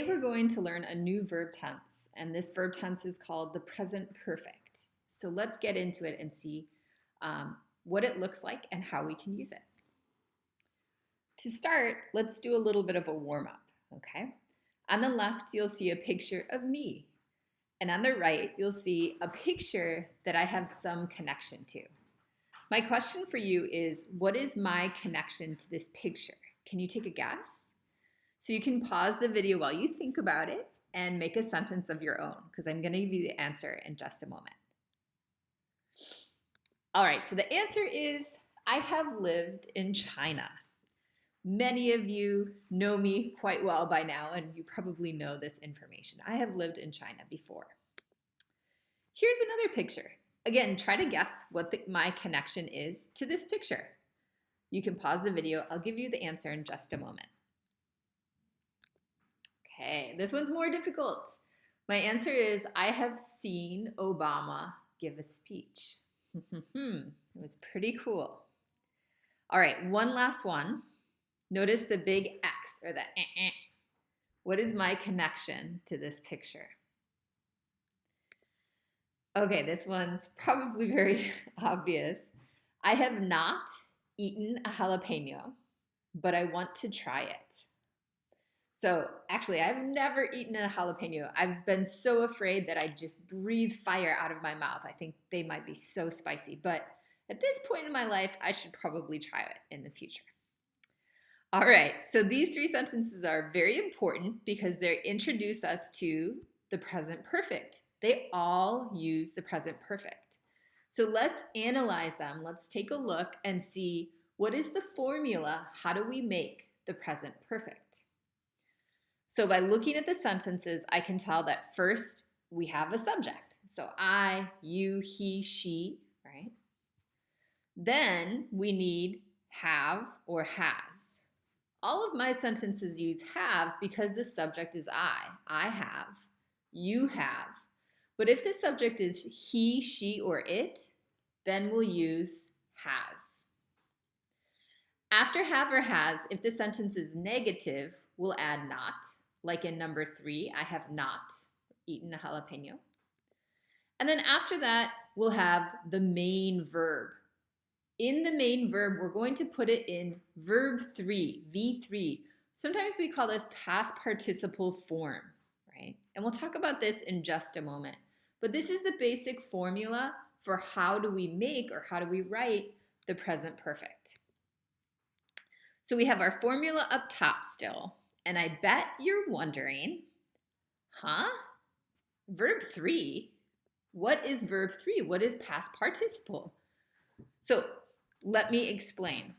Today we're going to learn a new verb tense, and this verb tense is called the present perfect. So let's get into it and see what it looks like and how we can use it. To start, let's do a little bit of a warm-up, okay? On the left, you'll see a picture of me, and on the right, you'll see a picture that I have some connection to. My question for you is, what is my connection to this picture? Can you take a guess? So you can pause the video while you think about it and make a sentence of your own, because I'm going to give you the answer in just a moment. All right, so the answer is I have lived in China. Many of you know me quite well by now, and you probably know this information. I have lived in China before. Here's another picture. Again, try to guess what my connection is to this picture. You can pause the video. I'll give you the answer in just a moment. Okay, this one's more difficult. My answer is I have seen Obama give a speech. It was pretty cool. All right, one last one. Notice the big X or the eh. What is my connection to this picture? Okay, this one's probably very obvious. I have not eaten a jalapeno, but I want to try it. So actually, I've never eaten a jalapeno. I've been so afraid that I just breathe fire out of my mouth. I think they might be so spicy. But at this point in my life, I should probably try it in the future. All right, so these three sentences are very important because they introduce us to the present perfect. They all use the present perfect. So let's analyze them. Let's take a look and see what is the formula? How do we make the present perfect? So by looking at the sentences, I can tell that first we have a subject. So I, you, he, she, right? Then we need have or has. All of my sentences use have because the subject is I have, you have. But if the subject is he, she, or it, then we'll use has. After have or has, if the sentence is negative, we'll add not. Like in number 3, I have not eaten a jalapeno. And then after that, we'll have the main verb. In the main verb, we're going to put it in verb 3, V3. Sometimes we call this past participle form, right? And we'll talk about this in just a moment. But this is the basic formula for how do we make or how do we write the present perfect. So we have our formula up top still. And I bet you're wondering, Verb 3? What is verb 3? What is past participle? So let me explain.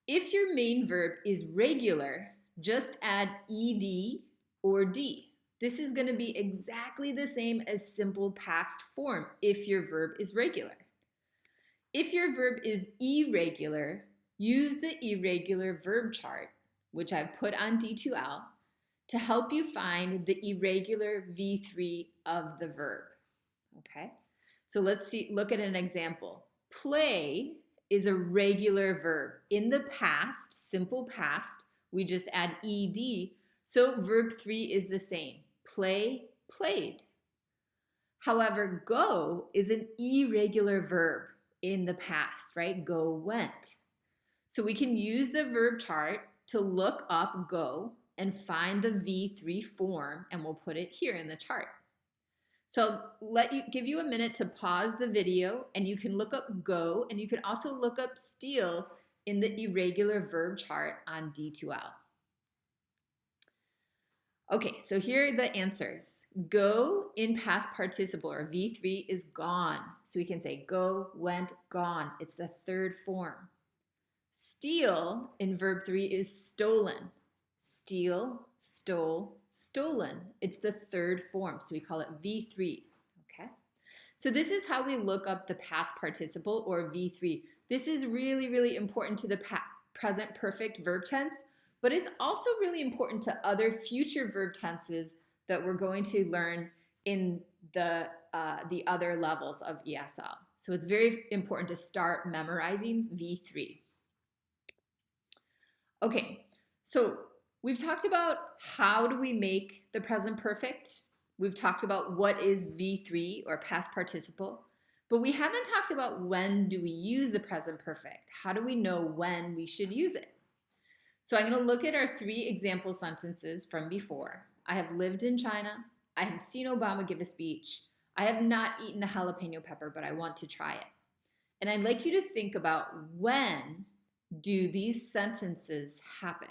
If your main verb is regular, just add ed or d. This is going to be exactly the same as simple past form if your verb is regular. If your verb is irregular, use the irregular verb chart, which I've put on D2L, to help you find the irregular V3 of the verb, okay? So let's look at an example. Play is a regular verb. In the past, simple past, we just add ed, so verb 3 is the same. Play, played. However, go is an irregular verb in the past, right? Go, went. So we can use the verb chart to look up go and find the V3 form, and we'll put it here in the chart. So give you a minute to pause the video, and you can look up go, and you can also look up steal in the irregular verb chart on D2L. Okay, so here are the answers. Go in past participle, or V3, is gone. So we can say go, went, gone. It's the third form. Steal in verb 3 is stolen. Steal, stole, stolen. It's the third form, so we call it V3, okay? So this is how we look up the past participle, or V3. This is really, really important to the present perfect verb tense, but it's also really important to other future verb tenses that we're going to learn in the other levels of ESL. So it's very important to start memorizing V3. Okay, so We've talked about how do we make the present perfect. We've talked about what is V3 or past participle, but we haven't talked about when do we use the present perfect. How do we know when we should use it? So I'm going to look at our 3 example sentences from before. I have lived in China. I have seen Obama give a speech. I have not eaten a jalapeno pepper, but I want to try it. And I'd like you to think about, when do these sentences happen?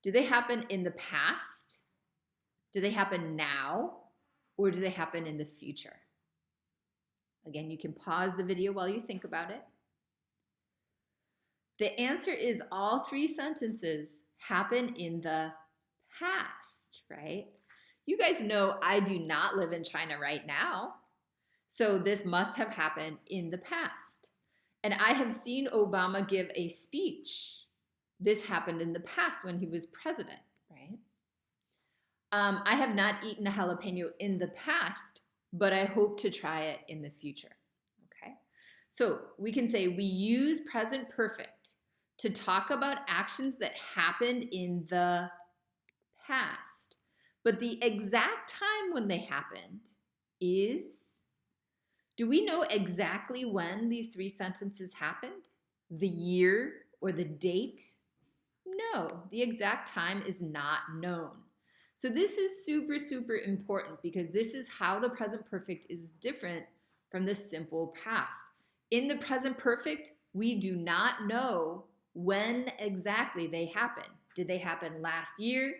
Do they happen in the past? Do they happen now? Or do they happen in the future? Again, you can pause the video while you think about it. The answer is all 3 sentences happen in the past, right? You guys know I do not live in China right now. So this must have happened in the past. And I have seen Obama give a speech. This happened in the past when he was president, right? I have not eaten a jalapeno in the past, but I hope to try it in the future, okay? So we can say we use present perfect to talk about actions that happened in the past, but the exact time when they happened is, do we know exactly when these 3 sentences happened? The year or the date? No, the exact time is not known. So this is super, super important because this is how the present perfect is different from the simple past. In the present perfect, we do not know when exactly they happened. Did they happen last year?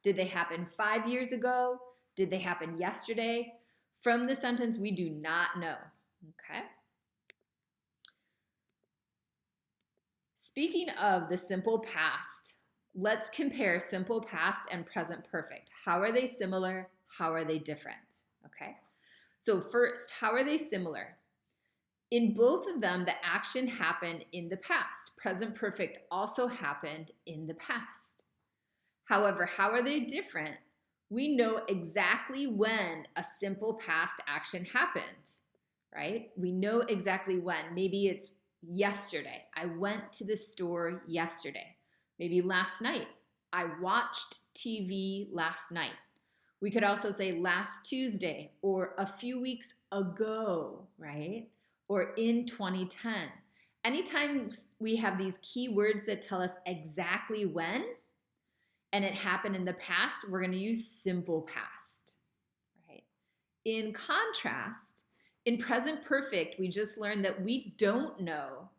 Did they happen 5 years ago? Did they happen yesterday? From the sentence, we do not know, okay? Speaking of the simple past, let's compare simple past and present perfect. How are they similar? How are they different? Okay. So first, how are they similar? In both of them, the action happened in the past. Present perfect also happened in the past. However, how are they different? We know exactly when a simple past action happened, right? We know exactly when. Maybe it's yesterday. I went to the store yesterday. Maybe last night. I watched TV last night. We could also say last Tuesday or a few weeks ago, right? Or in 2010. Anytime we have these key words that tell us exactly when and it happened in the past, we're going to use simple past, right? In contrast, in present perfect, we just learned that we don't know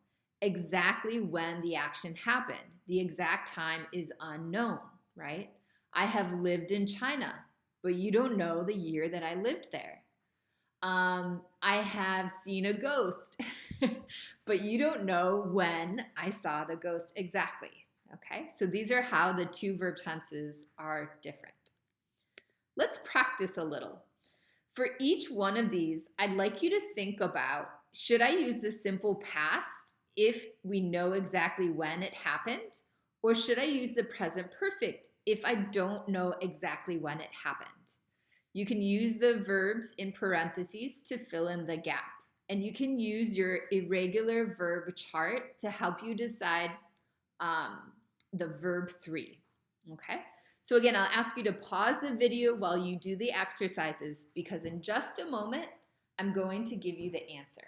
exactly when the action happened. The exact time is unknown, right? I have lived in China, but you don't know the year that I lived there. I have seen a ghost, but you don't know when I saw the ghost exactly, okay? So these are how the 2 verb tenses are different. Let's practice a little. For each one of these, I'd like you to think about, should I use the simple past if we know exactly when it happened? Or should I use the present perfect if I don't know exactly when it happened? You can use the verbs in parentheses to fill in the gap. And you can use your irregular verb chart to help you decide the verb 3, okay? So again, I'll ask you to pause the video while you do the exercises because in just a moment, I'm going to give you the answer.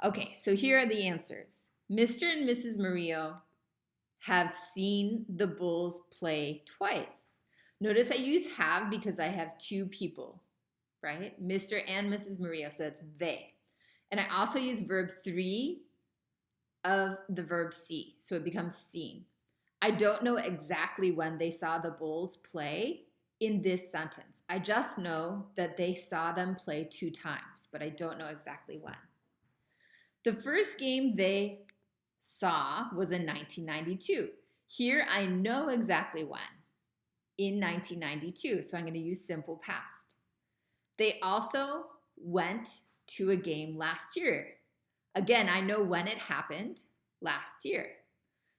Okay, so here are the answers. Mr. and Mrs. Murillo have seen the Bulls play twice. Notice I use have because I have 2 people, right? Mr. and Mrs. Murillo, so that's they. And I also use verb 3 of the verb see, so it becomes seen. I don't know exactly when they saw the Bulls play in this sentence. I just know that they saw them play 2 times, but I don't know exactly when. The first game they saw was in 1992. Here I know exactly when, in 1992, so I'm going to use simple past. They also went to a game last year. Again, I know when it happened, last year.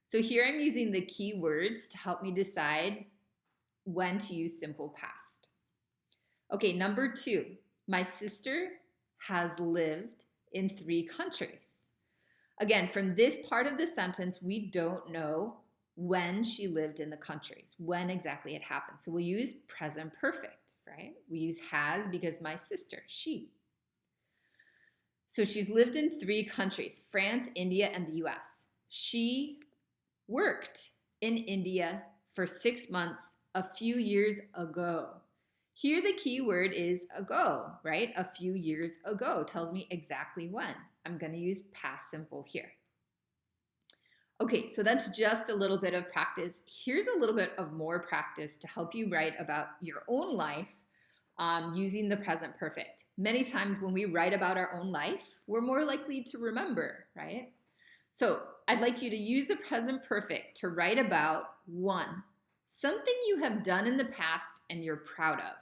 So here I'm using the key words to help me decide when to use simple past. Okay, number 2, my sister has lived in 3 countries. Again, from this part of the sentence, we don't know when she lived in the countries, when exactly it happened. So we'll use present perfect, right? We use has because my sister, she. So she's lived in 3 countries, France, India, and the US. She worked in India for 6 months a few years ago. Here the key word is ago, right? A few years ago tells me exactly when. I'm going to use past simple here. Okay, so that's just a little bit of practice. Here's a little bit of more practice to help you write about your own life using the present perfect. Many times when we write about our own life, we're more likely to remember, right? So I'd like you to use the present perfect to write about 1, something you have done in the past and you're proud of.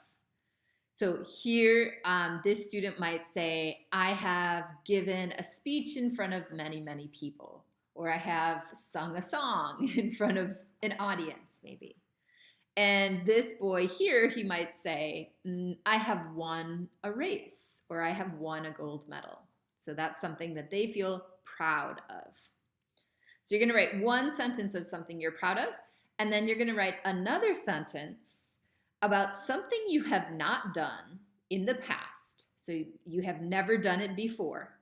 So here, this student might say, I have given a speech in front of many, many people, or I have sung a song in front of an audience, maybe. And this boy here, he might say, I have won a race, or I have won a gold medal. So that's something that they feel proud of. So you're going to write 1 sentence of something you're proud of, and then you're going to write another sentence about something you have not done in the past. So you have never done it before,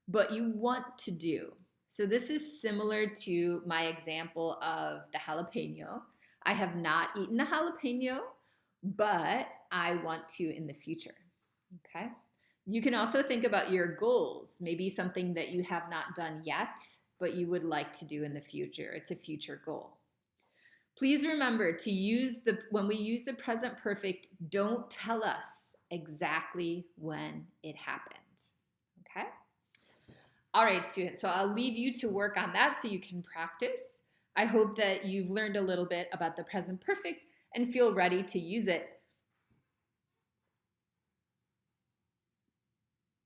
but you want to do. So this is similar to my example of the jalapeno. I have not eaten a jalapeno, but I want to in the future. Okay? You can also think about your goals, maybe something that you have not done yet, but you would like to do in the future. It's a future goal. Please remember to use when we use the present perfect, don't tell us exactly when it happened. Okay? All right, students, so I'll leave you to work on that so you can practice. I hope that you've learned a little bit about the present perfect and feel ready to use it